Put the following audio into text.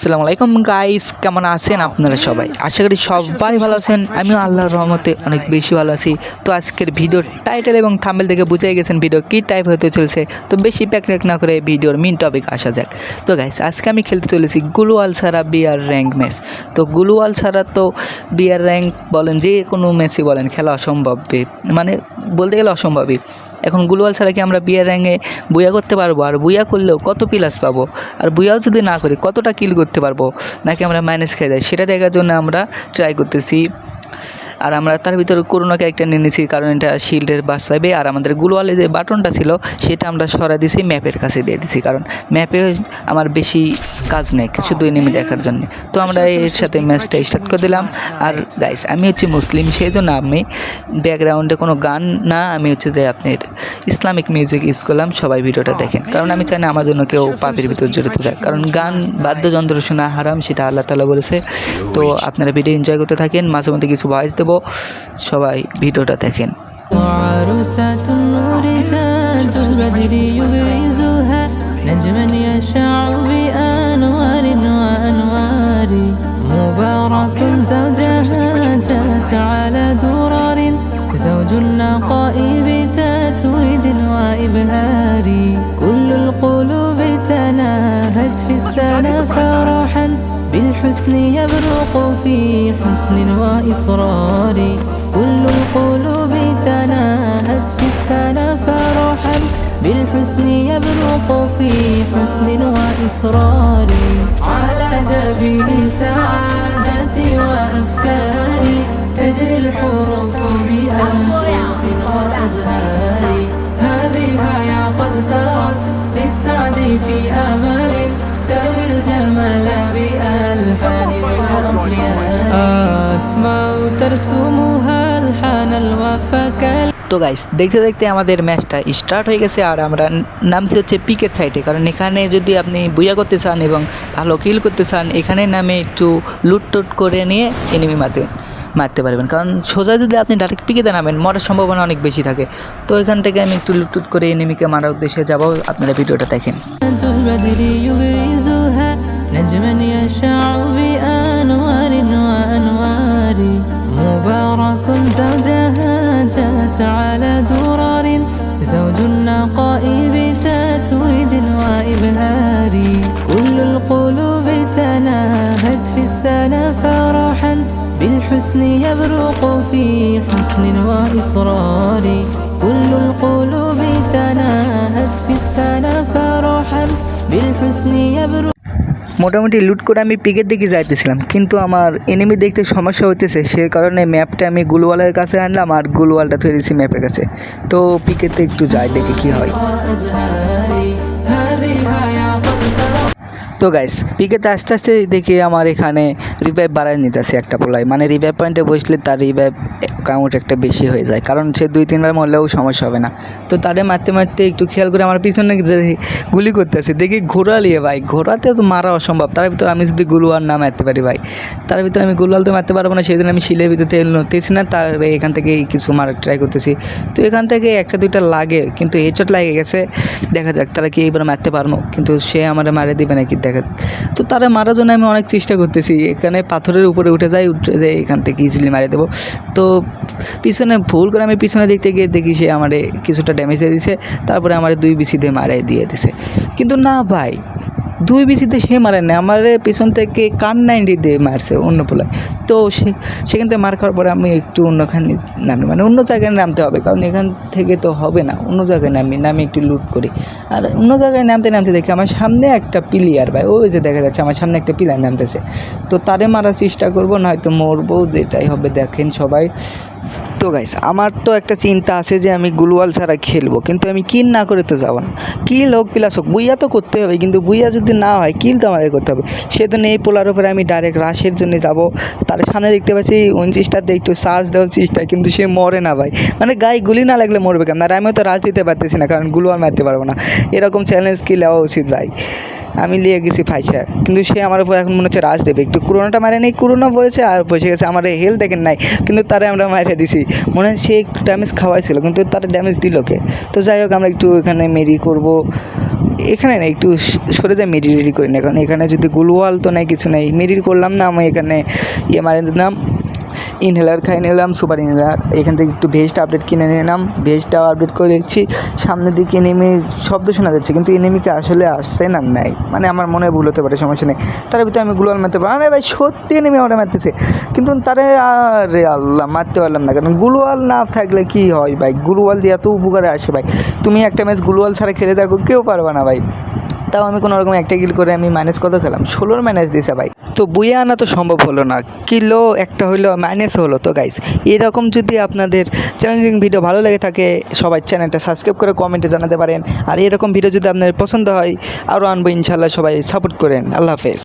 আসসালামু আলাইকুম গাইস, কেমন আছেন আপনারা সবাই? আশা করি সবাই ভালো আছেন। আমিও আল্লাহর রহমতে অনেক বেশি ভালো আছি। তো আজকের ভিডিওর টাইটেল এবং থাম্বনেল থেকে বুঝেই গেছেন ভিডিও কী টাইপ হতে চলছে। তো বেশি প্যাকরেক না করে ভিডিওর মেইন টপিক আসা যাক। তো গাইস, আজকে আমি খেলতে চলেছি গ্লোয়াল ছাড়া বিআর র্যাঙ্ক ম্যাচ। তো গ্লোয়াল ছাড়া তো বিআর র্যাঙ্ক বলেন, যে কোনো ম্যাচই বলেন, খেলা অসম্ভব, মানে বলতে গেলে অসম্ভবই। এখন গ্লোয়াল ছাড়া কি আমরা বিআর র্যাঙ্কে বুয়া করতে পারবো? আর বুয়া করলেও কত প্লাস পাবো? আর বুয়াও যদি না করি কতটা কিল করতে পারবো, নাকি আমরা মাইনাস খেয়ে যাই, সেটা দেখার জন্য আমরা ট্রাই করতেছি। আর আমরা তার ভিতরে করোনা ক্যারেক্টার নিয়ে নিয়েছি, কারণ এটা শিল্ডের বাঁচাবে। আর আমাদের গ্লোয়ালে যে বাটনটা ছিল সেটা আমরা সরা দিছি, ম্যাপের কাছে দিয়ে দিছি, কারণ ম্যাপে আমার বেশি কাজ নেই শুধু এনিমি দেখার জন্য। তো আমরা এর সাথে ম্যাচটা স্টার্ট করে দিলাম। আর গাইস, আমি হচ্ছে মুসলিম, সেই জন্য আমি ব্যাকগ্রাউন্ডে কোনো গান না, আমি হচ্ছে যে আপনার ইসলামিক মিউজিক ইউজ করলাম। সবাই ভিডিওটা দেখেন, কারণ আমি চাই না আমার জন্য কেউ পাপের ভিতর জড়িত থাকে, কারণ গান বাদ্যযন্ত্র শোনা হারাম, সেটা আল্লাহ তাআলা বলেছে। তো আপনারা ভিডিও এনজয় করতে থাকেন, মাঝে মধ্যে কিছু ভয়েস দেবো, সবাই ভিডিওটা দেখেন। وعروسة النور تاج البدر يبرزها نجما يشع بأنوار وأنوار مبارك زوجها جاءت على درر زوج النقاء بتتويج وإبهار كل القلوب تناهت في السنة فرحا بالحسن يبرق في حسن وإصرار كل القلوب تناهت في السنة فرحا بالحسن يبرق في حسن وإصرار على جبين سعادتي وأفكاري تجري الحروف بأنشاط وأزهار هذه هيا قد سرت للسعد في أمل تروي الجمال بألحان وأطيار أسماء ترسمها الحان الوفاء. তো গাইস, দেখতে দেখতে আমাদের ম্যাচটা স্টার্ট হয়ে গেছে। আর আমরা নামছি হচ্ছে পিকের সাইডে, কারণ এখানে যদি আপনি বুয়া করতে চান এবং ভালো কিল করতে চান, এখানে নামে একটু লুটটুট করে নিয়ে এনিমি মারতে পারবেন। কারণ সোজা যদি আপনি ডাইরেক্ট পিকেতে নামেন, মরার সম্ভাবনা অনেক বেশি থাকে। তো এখান থেকে আমি একটু লুটটুট করে এনিমিকে মারার উদ্দেশ্যে যাবো। আপনারা ভিডিওটা দেখেন। نجما يشع بأنوار وأنوار مبارك زوجها جاءت على درر زوج النقاء بتتويج وإبهار كل القلوب تناهت في السنة فرحا بالحسن يبرق في حسن وإصرار كل القلوب تناهت في السنة فرحا بالحسن يبرق। মোটামুটি লুট করে আমি পিকের দিকে যাইতেছিলাম, কিন্তু আমার এনিমি দেখতে সমস্যা হইতেছে, সে কারণে ম্যাপটা আমি গুলওয়ালের কাছে আনলাম আর গুলওয়ালটা থুয়ে দিয়েছি ম্যাপের কাছে। তো পিকেতে একটু যাই, দেখি কি হয়। তো গাইস, পিকেতে আস্তে আস্তে দেখি আমার এখানে রিভাইভ বাড়ায় নিতেছে একটা পোলাই, মানে রিভাইভ পয়েন্টে বসলে তার রিভাইভ কাউন্ট একটা বেশি হয়ে যায়, কারণ সে 2-3 বার মরলেও সমস্যা হবে না। তো তারে মারতে মারতে একটু খেয়াল করে আমার পিছনে যে গুলি করতেছে, দেখি ঘোড়া নিয়ে, ভাই ঘোড়াতেও তো মারা অসম্ভব। তার ভিতরে আমি যদি গুলওয়াল না মারতে পারি ভাই, তার ভিতরে আমি গুলওয়াল তো মারতে পারবো না, সেই জন্য আমি শিলের ভিতরে তেল নড়তেছি না, তার এখান থেকে কিছু মারার ট্রাই করতেছি। তো এখান থেকে একটা দুইটা লাগে, কিন্তু হেডশট লাগে গেছে। দেখা যাক তারা কি এইবার মারতে পারবো, কিন্তু সে আমার মারে দিবে নাকি দেখা। তো তারা মারার জন্য আমি অনেক চেষ্টা করতেছি, এখানে পাথরের উপরে উঠে যাই এখান থেকে ইজিলি মারিয়ে দেবো। তো পিছনে ভুল করে আমি পিছনে দেখতে গিয়ে দেখি সে আমারে কিছুটা ড্যামেজ দিয়ে দিছে, তারপরে আমার 2 বিসি দিয়ে মারিয়ে দিয়ে দিছে। কিন্তু না ভাই, 2 বিসিতে সে মারে না, আমার পিছন থেকে কান 90 দিয়ে মারছে অন্য পোলায়। তো সেখান থেকে মার খাওয়ার পরে আমি একটু অন্যখানে নামি, মানে অন্য জায়গায় নামতে হবে, কারণ এখান থেকে তো হবে না। অন্য জায়গায় নামি একটু লুট করি। আর অন্য জায়গায় নামতে দেখি আমার সামনে একটা প্লেয়ার, ভাই ওই যে দেখা যাচ্ছে আমার সামনে একটা প্লেয়ার নামতেছে। তো তারে মারার চেষ্টা করবো, নয়তো মরবো, যেটাই হবে দেখেন সবাই। তো গাইস, আমার তো একটা চিন্তা আছে যে আমি গ্লোয়াল ছাড়া খেলবো, কিন্তু আমি কিল না করে তো যাবো না। কিল হোক প্লাস হোক, বুইয়া তো করতে হবে, কিন্তু বুইয়া যদি না হয় কিল তো আমাদের করতে হবে। সেজন্য এই পোলার উপরে আমি ডাইরেক্ট রাশের জন্য যাবো। তার সামনে দেখতে পাচ্ছি 29টাতে একটু সার্চ দেওয়ার চেষ্টা, কিন্তু সে মরে না ভাই, মানে গায়ে গুলি না লাগলে মরবে কেমন। আর আমিও তো রাশ দিতে পারতেছি না, কারণ গ্লোয়াল মারতে পারবো না। এরকম চ্যালেঞ্জ কি নেওয়া উচিত ভাই? আমি লিয়ে গেছি ফাইসা, কিন্তু সে আমার উপর এখন মনে হচ্ছে রাজ দেবে। একটু করোনাটা মারে নেই, করোনা পড়েছে আর বসে গেছে। আমার হেলথ দেখেন নাই, কিন্তু তারে আমরা মারিয়ে দিছি। মনে হয় সে একটু ড্যামেজ খাওয়াইছিল, কিন্তু তার ড্যামেজ দিল কে? তো যাই হোক, আমরা একটু এখানে মেরি করবো, এখানে না একটু সরে যায় মিডিল করি না, কারণ এখানে যদি গুলওয়াল তো নেই, কিছু নেই, মিডিল করলাম না, আমি এখানে মারে দিলাম, ইনহেলার খাই নিলাম, সুপার ইনহেলার। এখান থেকে একটু ভেস্ট আপডেট কিনে নিলাম, ভেস্টটাও আপডেট করে দিচ্ছি। সামনের দিকে এনিমির শব্দ শোনা যাচ্ছে, কিন্তু এনিমিকে আসলে আসছে না, নাই মানে আমার মনে ভুল হতে পারে, সমস্যা নেই। তার ভিতরে আমি গুলওয়াল মারতে পারি, আরে ভাই সত্যি এনিমি ওটা মারতেছে, কিন্তু তারে আরে আল্লাহ মারতে পারলাম না, কারণ গুলওয়াল না থাকলে কি হয় ভাই, গুলওয়াল যে এত উপকারে আসে ভাই, তুমি একটা ম্যাচ গুলওয়াল ছাড়া খেলে দেখো কেউ পারবে না ভাই। তাও আমি কোনো রকম একটা কিল করে আমি মাইনাস কত খেলাম, 16 মাইনাস দিছে ভাই। তো বুয়ে আনা তো সম্ভব হলো না, কিলো একটা হইলো মাইনাস হলো। তো গাইস এরকম যদি আপনাদের চ্যালেঞ্জিং ভিডিও ভালো লেগে থাকে, সবাই চ্যানেলটা সাবস্ক্রাইব করে কমেন্টে জানাতে পারেন। আর এরকম ভিডিও যদি আপনাদের পছন্দ হয় আরও আনবো ইনশাল্লাহ, সবাই সাপোর্ট করেন। আল্লাহ হাফেজ।